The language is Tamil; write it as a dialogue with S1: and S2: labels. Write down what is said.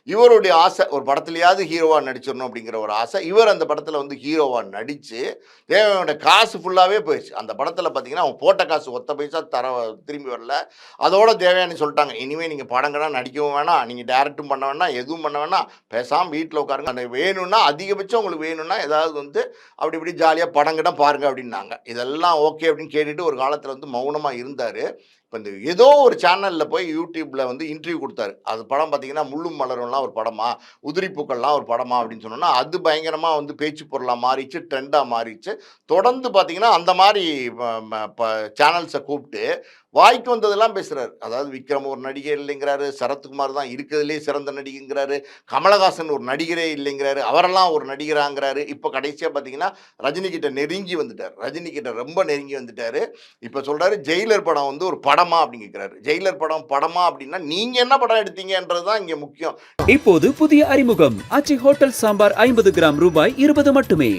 S1: இவருடைய ஆசை ஒரு படத்துலயாவது ஹீரோவா நடிச்சிடணும் அப்படிங்கிற ஒரு ஆசை. இவர் அந்த படத்துல வந்து ஹீரோவா நடிச்சு, தேவயானியோட காசு ஃபுல்லாவே போயிருச்சு. அந்த படத்துல பார்த்தீங்கன்னா, அவங்க போட்ட காசு ஒத்த பைசா திரும்பி வரல. அதோட தேவயானி சொல்ட்டாங்க, "இனிமே நீங்க படங்கள்லாம் நடிக்கவும் வேணாம், நீங்க டைரக்டும் பண்ண வேணாம், எதுவும் பண்ண வேணாம். பேசாம வீட்ல உட்காருங்க. அந்த வேணும்னா அதிகபட்சம் உங்களுக்கு வேணும்னா ஏதாவது வந்து அப்படி இப்படி ஜாலியா படம் கிடம் பாருங்க" அப்படின்னாங்க. இதெல்லாம் ஓகே அப்படின்னு கேட்டுட்டு ஒரு காலத்துல வந்து மௌனமா இருந்தாரு. இப்ப இந்த ஏதோ ஒரு சேனல்ல போய் YouTubeல வந்து இன்டர்வியூ குடுத்தாரு. அது படம் பார்த்தீங்கன்னா, முள்ளும் மலரும்லாம் ஒரு படமா, உதிரிப்பூக்கள்லாம் ஒரு படமா அப்படின்னு சொன்னோனே, அது பயங்கரமா வந்து பேச்சு பொருளா மாறிச்சு, ட்ரெண்டா மாறிச்சு. தொடர்ந்து பார்த்தீங்கன்னா, அந்த மாரி ப ம ப சேனல்ஸ கூப்ட்டு வாய்க்கு வந்ததெல்லாம் பேசுறாரு. அதாவது விக்ரம் ஒரு நடிகர் இல்லைங்கிறாரு, சரத்குமார் தான் இருக்கிறதுலயே சிறந்த நடிகைங்கிறாரு, கமலஹாசன் ஒரு நடிகரே இல்லைங்கிறாரு, அவரெல்லாம் ஒரு நடிகராங்கிறாரு. இப்ப கடைசியா பார்த்தீங்கன்னா, ரஜினி கிட்ட நெருங்கி வந்துட்டாரு. ரஜினி கிட்ட ரொம்ப நெருங்கி வந்துட்டாரு. இப்ப சொல்றாரு, "ஜெயிலர் படம் வந்து ஒரு படமா?" அப்படின்னு கேட்கிறாரு. ஜெயிலர் படம் படமா அப்படின்னா, நீங்க என்ன படம் எடுத்தீங்கன்றது தான் இங்க முக்கியம்.
S2: இப்போது புதிய அறிமுகம் ஆச்சி ஹோட்டல் சாம்பார் 50 கிராம் ரூபாய் 20 மட்டுமே.